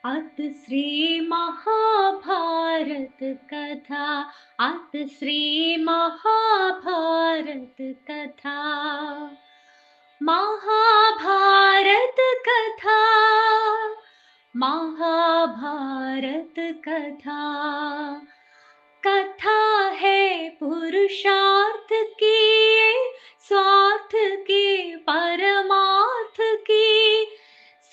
अथ श्री महाभारत कथा। अथ श्री महाभारत कथा। महाभारत कथा। महाभारत कथा। कथा है पुरुषार्थ की, स्वार्थ के परमार्थ की,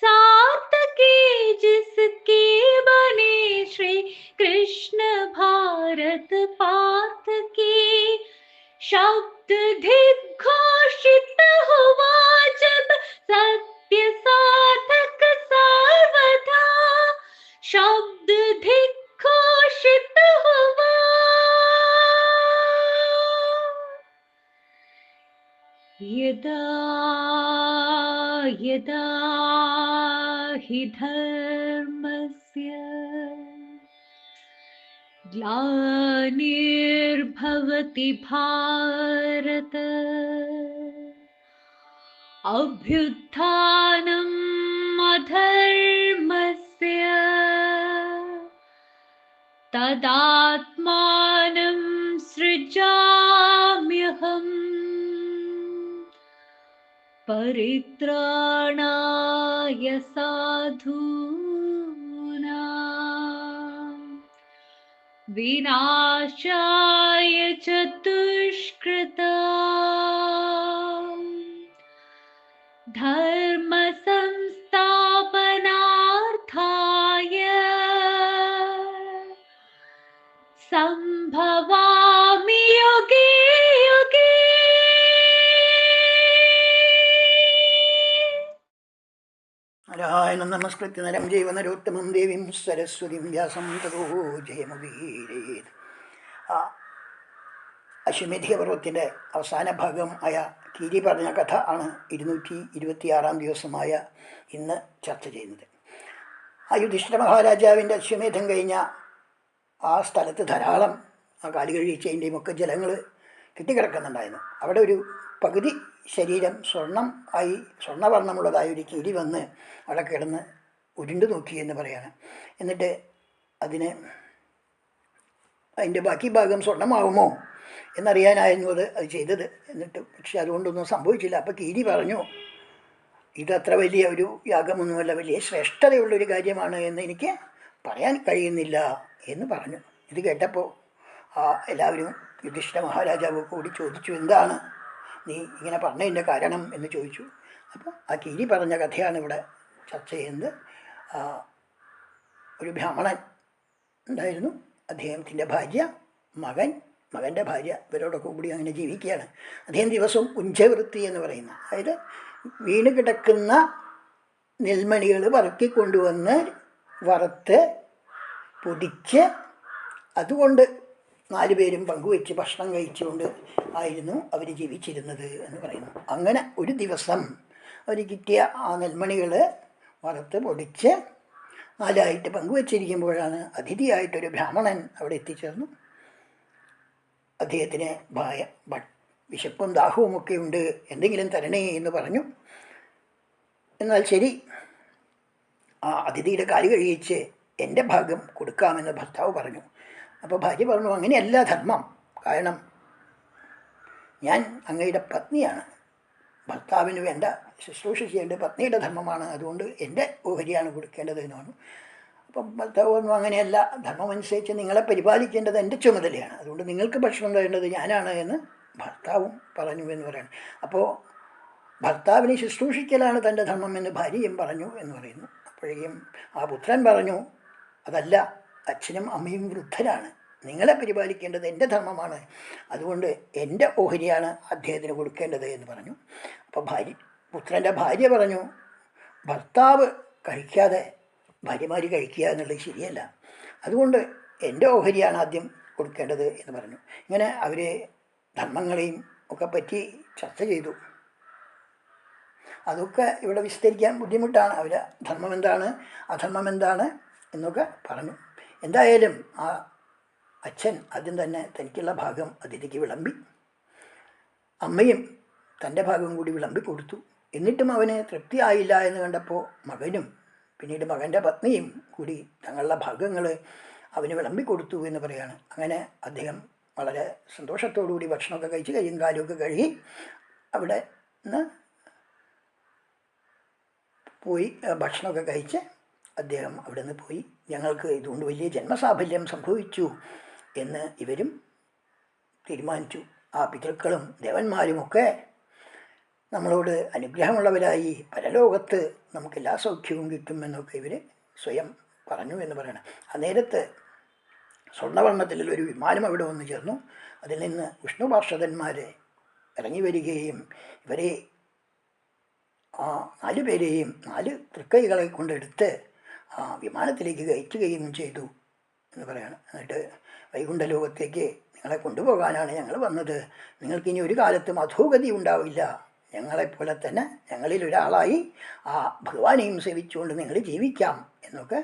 सार्थ की जिसकी बने श्री कृष्ण भारत पार्थ की। शब्द दिग्घोषित हुआ जब सत्य साधक सर्वथा। शब्द दिग्घोषित हुआ यदा यदा हि धर्मस्य ग्लानिर्भवति भारत, अभ्युत्थानम् अधर्मस्य तदात्मानं सृजाम्यहम्, परित्राणाय साधूनां विनाशाय च दुष्कृतां, धर्म संस्थापनार्थाय संभवामि युगे युगे। നാരായണം നമസ്കൃത്യ നരം ജൈവ നരോത്തമം ദേവീം സരസ്വതിം വ്യാസം തതോ ജയമുദീരയേത്. അശ്വമേധിക പർവ്വത്തിൻ്റെ അവസാന ഭാഗം ആയ കീരി പറഞ്ഞ കഥ ആണ് 226 ദിവസമായ ഇന്ന് ചർച്ച ചെയ്യുന്നത്. ആ യുധിഷ്ഠിര മഹാരാജാവിൻ്റെ അശ്വമേധം കഴിഞ്ഞ ആ സ്ഥലത്ത് ധാരാളം ആ കാലി കഴിച്ചതിൻ്റെയും ഒക്കെ ജലങ്ങൾ കെട്ടിക്കിടക്കുന്നുണ്ടായിരുന്നു. അവിടെ ഒരു പകുതി ശരീരം സ്വർണ്ണവർണ്ണമുള്ളതായ ഒരു കിരി വന്ന് അവിടെ കിടന്ന് ഉരുണ്ടു നോക്കി എന്ന് പറയാണ്. എന്നിട്ട് അതിൻ്റെ ബാക്കി ഭാഗം സ്വർണ്ണമാവുമോ എന്നറിയാനായിരുന്നു അത് ചെയ്തത്. എന്നിട്ട് പക്ഷെ അതുകൊണ്ടൊന്നും സംഭവിച്ചില്ല. അപ്പോൾ കിരി പറഞ്ഞു, ഇതത്ര വലിയ ഒരു യാഗമൊന്നുമല്ല, വലിയ ശ്രേഷ്ഠതയുള്ളൊരു കാര്യമാണ് എന്ന് എനിക്ക് പറയാൻ കഴിയുന്നില്ല എന്ന് പറഞ്ഞു. ഇത് കേട്ടപ്പോൾ എല്ലാവരും യുധിഷ്ഠിര മഹാരാജാവ് കൂടി ചോദിച്ചു, എന്താണ് നീ ഇങ്ങനെ പറഞ്ഞതിൻ്റെ കാരണം എന്ന് ചോദിച്ചു. അപ്പോൾ ആ കിരി പറഞ്ഞ കഥയാണ് ഇവിടെ ചർച്ച ചെയ്യുന്നത്. ഒരു ബ്രാഹ്മണൻ ഉണ്ടായിരുന്നു, അദ്ദേഹത്തിൻ്റെ ഭാര്യ, മകൻ്റെ ഭാര്യ, ഇവരോടൊക്കെ കൂടി അങ്ങനെ ജീവിക്കുകയാണ്. അദ്ദേഹം ദിവസവും ഉഞ്ചവൃത്തി എന്ന് പറയുന്ന, അതായത് വീണ് കിടക്കുന്ന നെൽമണികൾ വറുക്കിക്കൊണ്ടുവന്ന് വറുത്ത് പൊടിച്ച് അതുകൊണ്ട് 4 പേരും പങ്കുവെച്ച് ഭക്ഷണം കഴിച്ചുകൊണ്ട് ആയിരുന്നു അവർ ജീവിച്ചിരുന്നത് എന്ന് പറയുന്നു. അങ്ങനെ ഒരു ദിവസം അവർ കിട്ടിയ ആ നെൽമണികൾ വറുത്ത് പൊടിച്ച് 4 പങ്കുവെച്ചിരിക്കുമ്പോഴാണ് അതിഥിയായിട്ടൊരു ബ്രാഹ്മണൻ അവിടെ എത്തിച്ചേർന്നു. അദ്ദേഹത്തിന് വിശപ്പും ദാഹവുമൊക്കെ ഉണ്ട്, എന്തെങ്കിലും തരണേ എന്ന് പറഞ്ഞു. എന്നാൽ ശരി, ആ അതിഥിയുടെ കാല് കഴിയിച്ച് എൻ്റെ ഭാഗം കൊടുക്കാമെന്ന് ഭർത്താവ് പറഞ്ഞു. അപ്പോൾ ഭാര്യ പറഞ്ഞു, അങ്ങനെയല്ല ധർമ്മം, കാരണം ഞാൻ അങ്ങയുടെ പത്നിയാണ്, ഭർത്താവിന് വേണ്ട ശുശ്രൂഷ ചെയ്യേണ്ടത് പത്നിയുടെ ധർമ്മമാണ്, അതുകൊണ്ട് എൻ്റെ ഓഹരിയാണ് കൊടുക്കേണ്ടത് എന്ന് പറഞ്ഞു. അപ്പം ഭർത്താവ് പറഞ്ഞു, അങ്ങനെയല്ല, ധർമ്മമനുസരിച്ച് നിങ്ങളെ പരിപാലിക്കേണ്ടത് എൻ്റെ ചുമതലയാണ്, അതുകൊണ്ട് നിങ്ങൾക്ക് ഭക്ഷണം തരേണ്ടത് ഞാനാണ് എന്ന് ഭർത്താവും പറഞ്ഞു എന്ന് പറയണം. അപ്പോൾ ഭർത്താവിനെ ശുശ്രൂഷിക്കലാണ് തൻ്റെ ധർമ്മം എന്ന് ഭാര്യയും പറഞ്ഞു എന്ന് പറയുന്നു. അപ്പോഴേക്കും ആ പുത്രൻ പറഞ്ഞു, അതല്ല, അച്ഛനും അമ്മയും വൃദ്ധരാണ്, നിങ്ങളെ പരിപാലിക്കേണ്ടത് എൻ്റെ ധർമ്മമാണ്, അതുകൊണ്ട് എൻ്റെ ഓഹരിയാണ് അദ്ദേഹത്തിന് കൊടുക്കേണ്ടത് എന്ന് പറഞ്ഞു. അപ്പോൾ പുത്രൻ്റെ ഭാര്യ പറഞ്ഞു, ഭർത്താവ് കഴിക്കാതെ ഭാര്യമാർ കഴിക്കുക എന്നുള്ളത് ശരിയല്ല, അതുകൊണ്ട് എൻ്റെ ഓഹരിയാണ് ആദ്യം കൊടുക്കേണ്ടത് എന്ന് പറഞ്ഞു. ഇങ്ങനെ അവർ ധർമ്മങ്ങളെയും ഒക്കെ പറ്റി ചർച്ച ചെയ്തു. അതൊക്കെ ഇവിടെ വിസ്തരിക്കാൻ ബുദ്ധിമുട്ടാണ്. അവർ ധർമ്മം എന്താണ്, അധർമ്മം എന്താണ് എന്നൊക്കെ പറഞ്ഞു. എന്തായാലും ആ അച്ഛൻ ആദ്യം തന്നെ തനിക്കുള്ള ഭാഗം അതിഥിക്ക് വിളമ്പി, അമ്മയും തൻ്റെ ഭാഗം കൂടി വിളമ്പി കൊടുത്തു. എന്നിട്ടും അവന് തൃപ്തിയായില്ല എന്ന് കണ്ടപ്പോൾ മകനും പിന്നീട് മകൻ്റെ പത്നിയും കൂടി തങ്ങളുടെ ഭാഗങ്ങൾ അവന് വിളമ്പിക്കൊടുത്തു എന്ന് പറയാണ്. അങ്ങനെ അദ്ദേഹം വളരെ സന്തോഷത്തോടുകൂടി ഭക്ഷണമൊക്കെ കഴിച്ച് കയ്യും കാലുമൊക്കെ കഴുകി അവിടെ നിന്ന് പോയി ഭക്ഷണമൊക്കെ കഴിച്ച് അദ്ദേഹം അവിടെ നിന്ന് പോയി. ഞങ്ങൾക്ക് ഇതുകൊണ്ട് വലിയ ജന്മസാഫല്യം സംഭവിച്ചു എന്ന് ഇവരും തീരുമാനിച്ചു. ആ പിതൃക്കളും ദേവന്മാരുമൊക്കെ നമ്മളോട് അനുഗ്രഹമുള്ളവരായി പരലോകത്ത് നമുക്കെല്ലാ സൗഖ്യവും കിട്ടുമെന്നൊക്കെ ഇവർ സ്വയം പറഞ്ഞു എന്ന് പറയണം. ആ നേരത്ത് സ്വർണ്ണവർണ്ണത്തിലൊരു വിമാനം അവിടെ വന്നു ചേർന്നു. അതിൽ നിന്ന് വിഷ്ണു പാർഷദന്മാർ ഇറങ്ങി വരികയും ഇവരെ ആ 4 പേരെയും 4 തൃക്കൈകളെ കൊണ്ടെടുത്ത് ആ വിമാനത്തിലേക്ക് കയറ്റുകയും ചെയ്തു എന്ന് പറയാണ്. എന്നിട്ട് വൈകുണ്ഠലോകത്തേക്ക് നിങ്ങളെ കൊണ്ടുപോകാനാണ് ഞങ്ങൾ വന്നത്. നിങ്ങൾക്കിനി ഒരു കാലത്തും അധോഗതി ഉണ്ടാവില്ല. ഞങ്ങളെപ്പോലെ തന്നെ ഞങ്ങളിൽ ഒരാളായി ആ ഭഗവാനെയും സേവിച്ചുകൊണ്ട് നിങ്ങൾ ജീവിക്കാം എന്നൊക്കെ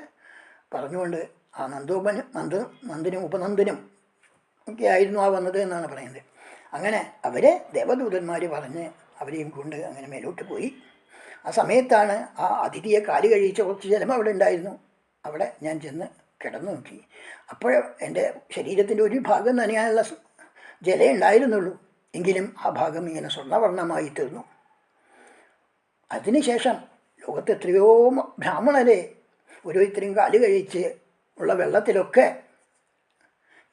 പറഞ്ഞുകൊണ്ട് ആ നന്ദനും ഉപനന്ദനും ഒക്കെ ആയിരുന്നു ആ വന്നത് എന്നാണ് പറയുന്നത്. അങ്ങനെ അവരെ ദേവദൂതന്മാർ പറഞ്ഞ് അവരെയും കൊണ്ട് അങ്ങനെ മേലോട്ട് പോയി. ആ സമയത്താണ് ആ അതിഥിയെ കാല് കഴിച്ച കുറച്ച് ജലം അവിടെ ഉണ്ടായിരുന്നു. അവിടെ ഞാൻ ചെന്ന് കിടന്നു നോക്കി. അപ്പോൾ എൻ്റെ ശരീരത്തിൻ്റെ ഒരു ഭാഗം നനയാനുള്ള ജലം ഉണ്ടായിരുന്നുള്ളൂ. എങ്കിലും ആ ഭാഗം ഇങ്ങനെ സ്വർണ്ണവർണ്ണമായി തീർന്നു. അതിനുശേഷം ലോകത്ത് എത്രയോ ബ്രാഹ്മണരെ ഓരോരുത്തരും കാല് കഴിച്ച് ഉള്ള വെള്ളത്തിലൊക്കെ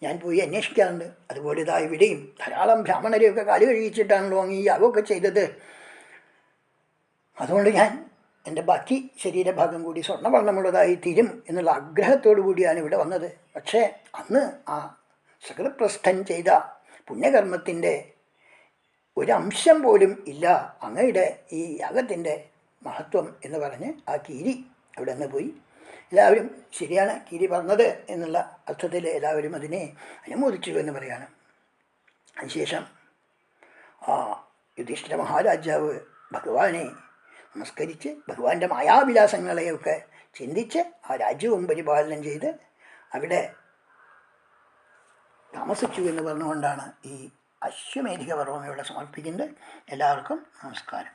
ഞാൻ പോയി അന്വേഷിക്കാറുണ്ട്. അതുപോലെ ഇതാ ഇവിടെയും ധാരാളം ബ്രാഹ്മണരെയൊക്കെ കാല് കഴിച്ചിട്ടാണല്ലോ അങ്ങ് ഈ യാഗമൊക്കെ ചെയ്തത്. അതുകൊണ്ട് ഞാൻ എൻ്റെ ബാക്കി ശരീരഭാഗം കൂടി സ്വർണ്ണവർണ്ണമുള്ളതായി തീരും എന്നുള്ള ആഗ്രഹത്തോടു കൂടിയാണ് ഇവിടെ വന്നത്. പക്ഷേ അന്ന് ആ സകൃപ്രസ്ഥൻ ചെയ്ത പുണ്യകർമ്മത്തിൻ്റെ ഒരംശം പോലും ഇല്ല അങ്ങയുടെ ഈ യാഗത്തിൻ്റെ മഹത്വം എന്ന് പറഞ്ഞ് ആ കീരി അവിടെ നിന്ന് പോയി. എല്ലാവരും ശരിയാണ് കീരി പറഞ്ഞത് എന്നുള്ള അർത്ഥത്തിൽ എല്ലാവരും അതിനെ അനുമോദിച്ചു എന്ന് പറയാണ്. അതിനുശേഷം ആ യുധിഷ്ഠിര മഹാരാജാവ് ഭഗവാനെ നമസ്കരിച്ച് ഭഗവാന്റെ മായാവിലാസങ്ങളെയൊക്കെ ചിന്തിച്ച് ആ രാജ്യവും പരിപാലനം ചെയ്ത് അവിടെ താമസിച്ചു എന്ന് പറഞ്ഞുകൊണ്ടാണ് ഈ അശ്വമേധിക പർവ്വം ഇവിടെ സമർപ്പിക്കുന്നത്. എല്ലാവർക്കും നമസ്കാരം.